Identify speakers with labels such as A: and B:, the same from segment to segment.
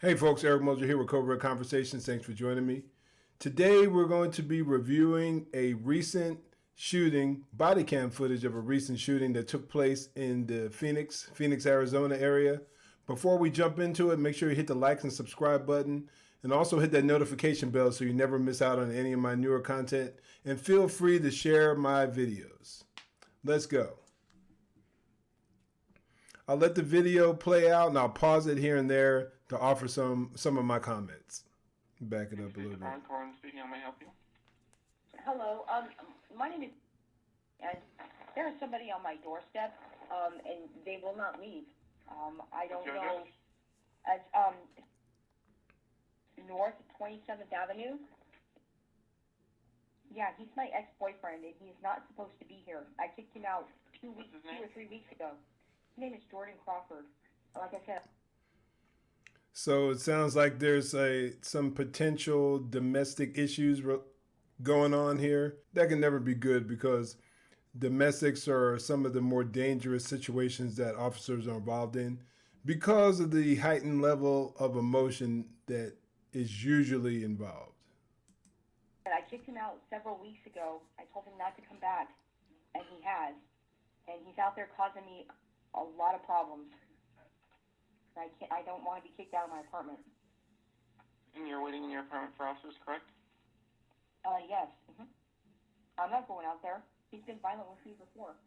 A: Hey folks, Eric Mulder here with Cobra Conversations. Thanks for joining me. Today we're going to be reviewing a recent shooting, body cam footage of a recent shooting that took place in the Phoenix, Arizona area. Before we jump into it, make sure you hit the like and subscribe button and also hit that notification bell so you never miss out on any of my newer content. And feel free to share my videos. Let's go. I'll let the video play out and I'll pause it here and there to offer some of my comments. Back it up a little bit.
B: Corin speaking. How may I help you?
C: Hello. My name is, and there is somebody on my doorstep, and they will not leave. I don't know. As North 27th Avenue. Yeah, he's my ex-boyfriend, and he's not supposed to be here. I kicked him out 2 or 3 weeks ago. His name is Jordan Crawford. Like I said.
A: So it sounds like there's some potential domestic issues going on here. That can never be good because domestics are some of the more dangerous situations that officers are involved in because of the heightened level of emotion that is usually involved.
C: I kicked him out several weeks ago. I told him not to come back, and he has. And he's out there causing me a lot of problems. I don't want to be kicked out of my apartment.
B: And you're waiting in your apartment for officers, correct?
C: Yes. I'm not going out there. He's been violent with me before.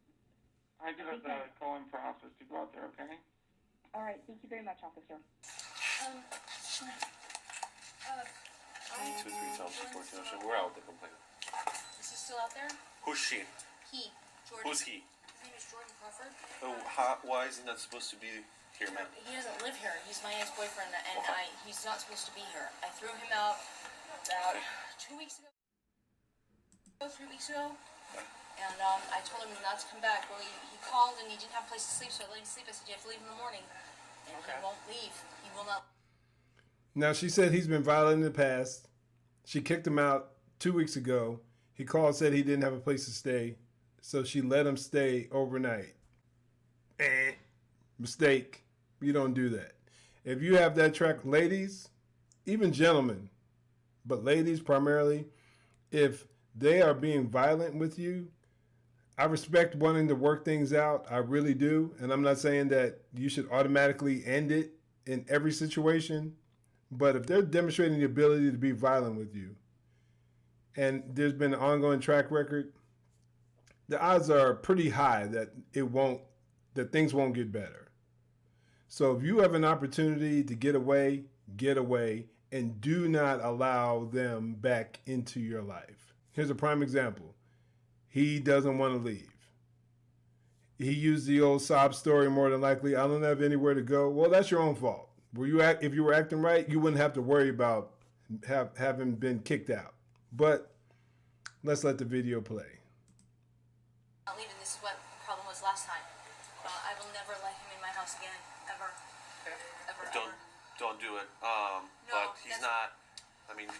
B: I do have to call in for officers to go out there, okay?
C: All right. Thank you very much, officer.
D: 22 3 14. We're out the complaint.
E: Is he still out there?
D: Who's she?
E: He. Jordan.
D: Who's he?
E: His name is Jordan Crawford.
D: Why is he not supposed to be here, man?
E: He doesn't live here. He's my ex-boyfriend, and
D: Okay.
E: he's not supposed to be here. I threw him out about 2 weeks ago, 3 weeks ago, and I told him not to come back. Well, he called and he didn't have a place to sleep, so I let him sleep. I said, you have to leave in the morning, and he won't leave. He will not.
A: Now, she said he's been violent in the past. She kicked him out 2 weeks ago. He called, said he didn't have a place to stay, so she let him stay overnight. Mistake. You don't do that. If you have that track, ladies, even gentlemen, but ladies primarily, if they are being violent with you, I respect wanting to work things out. I really do. And I'm not saying that you should automatically end it in every situation. But if they're demonstrating the ability to be violent with you, and there's been an ongoing track record, the odds are pretty high that things won't get better. So if you have an opportunity to get away, and do not allow them back into your life. Here's a prime example. He doesn't want to leave. He used the old sob story more than likely. I don't have anywhere to go. Well, that's your own fault. If you were acting right, you wouldn't have to worry about having been kicked out. But let's let the video play.
E: Not leaving. This is what the problem was last time. I will never let him in my house again, ever. Ever.
D: Don't do it.
E: No,
D: but he's not. I mean,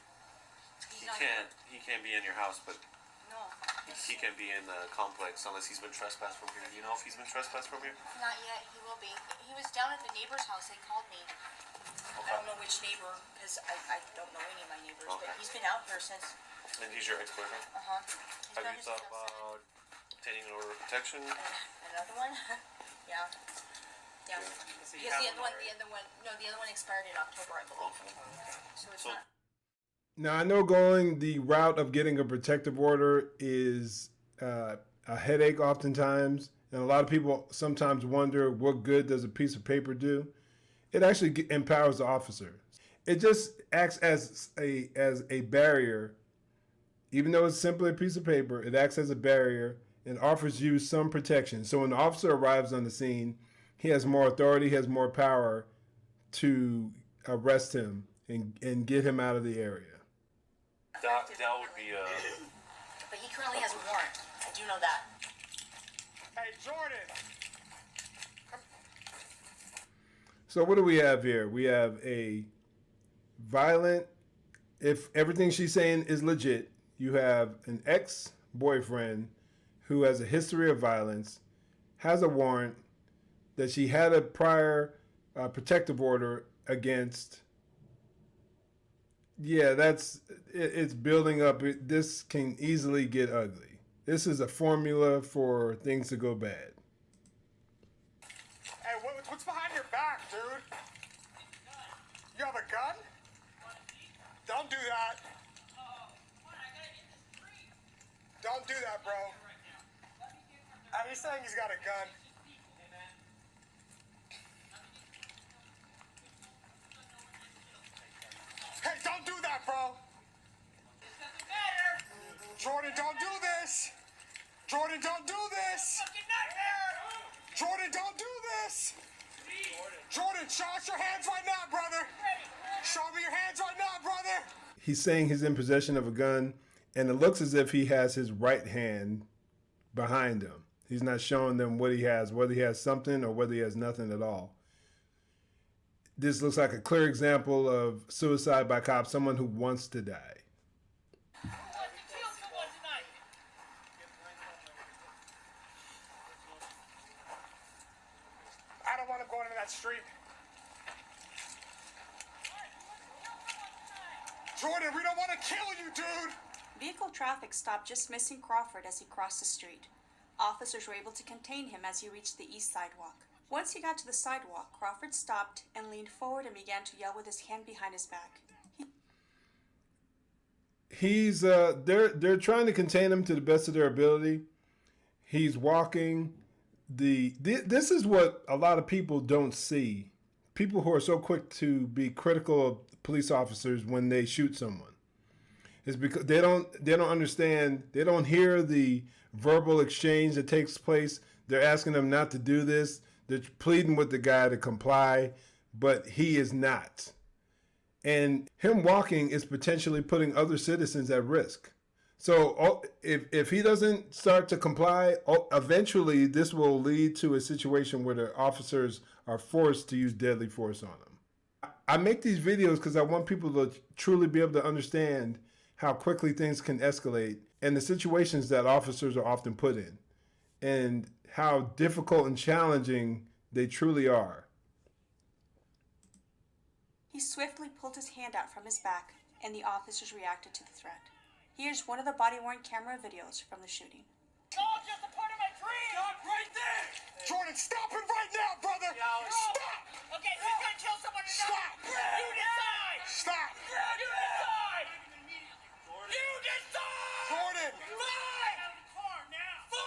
E: He's
D: he
E: not
D: can't be in your house, but
E: No.
D: he can be in the complex unless he's been trespassed from here. Do you know if he's been trespassed from here?
E: Not yet. He will be. He was down at the neighbor's house. They called me. I don't know which neighbor because I don't know any of my neighbors.
D: Okay.
E: But he's been out here since.
D: And he's your ex-boyfriend? Have you thought about obtaining an order of protection?
E: Another one? Yeah. Because the other one expired in October, I believe. So it's not.
A: Now, I know going the route of getting a protective order is a headache oftentimes, and a lot of people sometimes wonder what good does a piece of paper do. It actually empowers the officer. It just acts as a barrier. Even though it's simply a piece of paper, it acts as a barrier and offers you some protection. So when the officer arrives on the scene, he has more authority, he has more power to arrest him and get him out of the area.
D: That would be
E: But he currently has a warrant. I do know that.
B: Hey, Jordan!
A: So what do we have here? We have a violent, if everything she's saying is legit, you have an ex-boyfriend who has a history of violence, has a warrant, that she had a prior protective order against, Yeah, it's building up. This can easily get ugly. This is a formula for things to go bad.
F: Hey, what's behind your back, dude? You have a gun? Don't do that. Don't do that, bro. He's saying he's got a gun. Hey, don't do that, bro. Jordan, don't do this. Jordan, don't do this. Jordan, don't do this. Jordan, show us your hands right now, brother. Show me your hands right now, brother.
A: He's saying he's in possession of a gun, and it looks as if he has his right hand behind him. He's not showing them what he has, whether he has something or whether he has nothing at all. This looks like a clear example of suicide by cops, someone who wants to die.
F: I don't want him going into that street. Jordan, we don't want to kill you, dude.
G: Vehicle traffic stopped just missing Crawford as he crossed the street. Officers were able to contain him as he reached the east sidewalk. Once he got to the sidewalk, Crawford stopped and leaned forward and began to yell with his hand behind his back.
A: They're trying to contain him to the best of their ability. He's walking. This is what a lot of people don't see. People who are so quick to be critical of police officers when they shoot someone. It's because they don't understand, they don't hear the verbal exchange that takes place. They're asking them not to do this. They're pleading with the guy to comply, but he is not. And him walking is potentially putting other citizens at risk. So if he doesn't start to comply, eventually this will lead to a situation where the officers are forced to use deadly force on him. I make these videos because I want people to truly be able to understand how quickly things can escalate and the situations that officers are often put in and how difficult and challenging they truly are.
G: He swiftly pulled his hand out from his back, and the officers reacted to the threat. Here's one of the body-worn camera videos from the shooting.
F: It's all just a part of my dream. Stop right there. Jordan, stop it right now, brother. No. Stop.
B: Okay, who's gonna kill someone tonight?
F: Stop.
B: You decide!
F: Stop.
B: You decide! You decide!
F: Jordan.
B: 5! 4!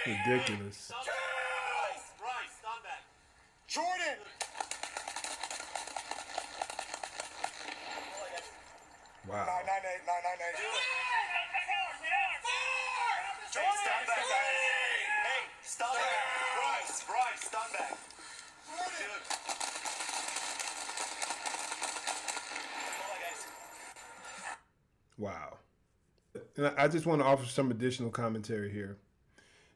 A: Ridiculous.
D: Bryce, stand back.
F: Jordan.
A: Wow.
F: 998, 998.
D: Hey, stand back, guys. Hey, stand back. Bryce, stand back. Dude.
A: Wow. And I just want to offer some additional commentary here.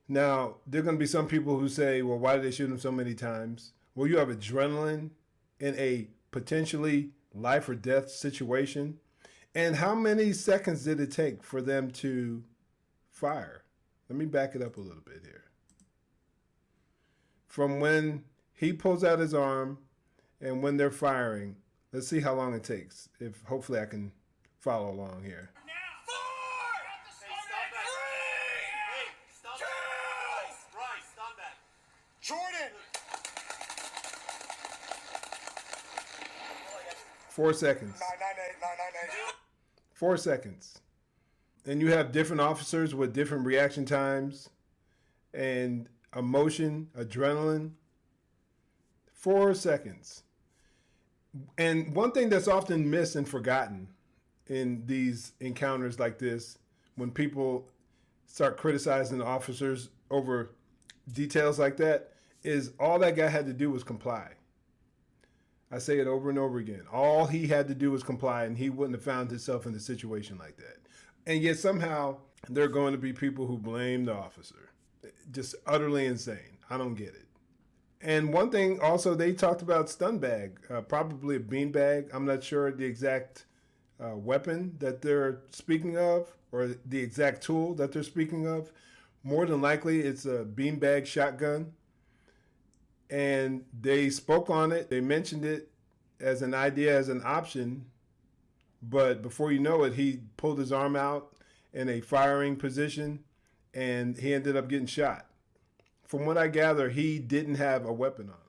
A: Now, there are going to be some people who say, well, why did they shoot him so many times? Well, you have adrenaline in a potentially life or death situation. And how many seconds did it take for them to fire? Let me back it up a little bit here. From when he pulls out his arm and when they're firing, let's see how long it takes. If hopefully I can follow along here.
F: Jordan.
A: 4 seconds.
F: 998, 998.
A: 4 seconds. And you have different officers with different reaction times and emotion, adrenaline. 4 seconds. And one thing that's often missed and forgotten in these encounters like this, when people start criticizing the officers over details like that, is all that guy had to do was comply. I say it over and over again. All he had to do was comply, and he wouldn't have found himself in a situation like that. And yet somehow there are going to be people who blame the officer. Just utterly insane. I don't get it. And one thing also, they talked about stun bag, probably a bean bag. I'm not sure the exact weapon that they're speaking of or the exact tool that they're speaking of. More than likely, it's a beanbag shotgun. And they spoke on it. They mentioned it as an idea, as an option, but before you know it, he pulled his arm out in a firing position and he ended up getting shot. From what I gather, he didn't have a weapon on him.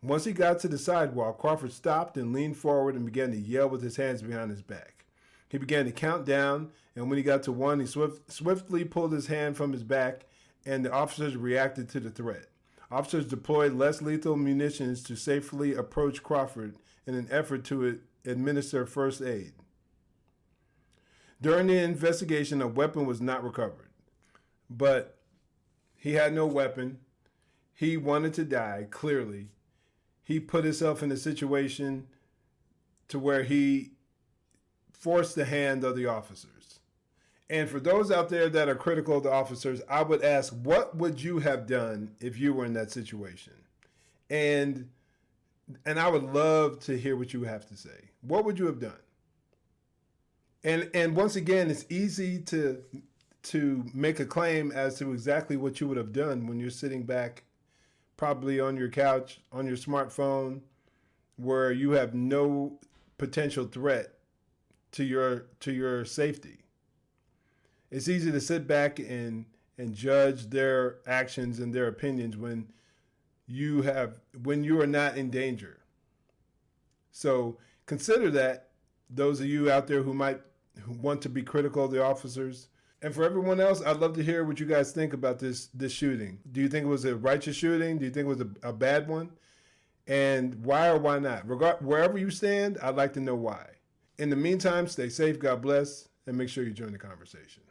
A: Once he got to the sidewalk, Crawford stopped and leaned forward and began to yell with his hands behind his back. He began to count down, and when he got to 1, he swiftly pulled his hand from his back, and the officers reacted to the threat. Officers deployed less lethal munitions to safely approach Crawford in an effort to administer first aid. During the investigation, a weapon was not recovered, but he had no weapon. He wanted to die, clearly. He put himself in a situation to where he forced the hand of the officers. And for those out there that are critical of the officers, I would ask, what would you have done if you were in that situation? And I would love to hear what you have to say. What would you have done? And once again, it's easy to make a claim as to exactly what you would have done when you're sitting back, probably on your couch, on your smartphone, where you have no potential threat to your safety. It's easy to sit back and judge their actions and their opinions when you are not in danger. So consider that, those of you out there who want to be critical of the officers. And for everyone else, I'd love to hear what you guys think about this shooting. Do you think it was a righteous shooting? Do you think it was a bad one? And why or why not? Wherever you stand, I'd like to know why. In the meantime, stay safe, God bless, and make sure you join the conversation.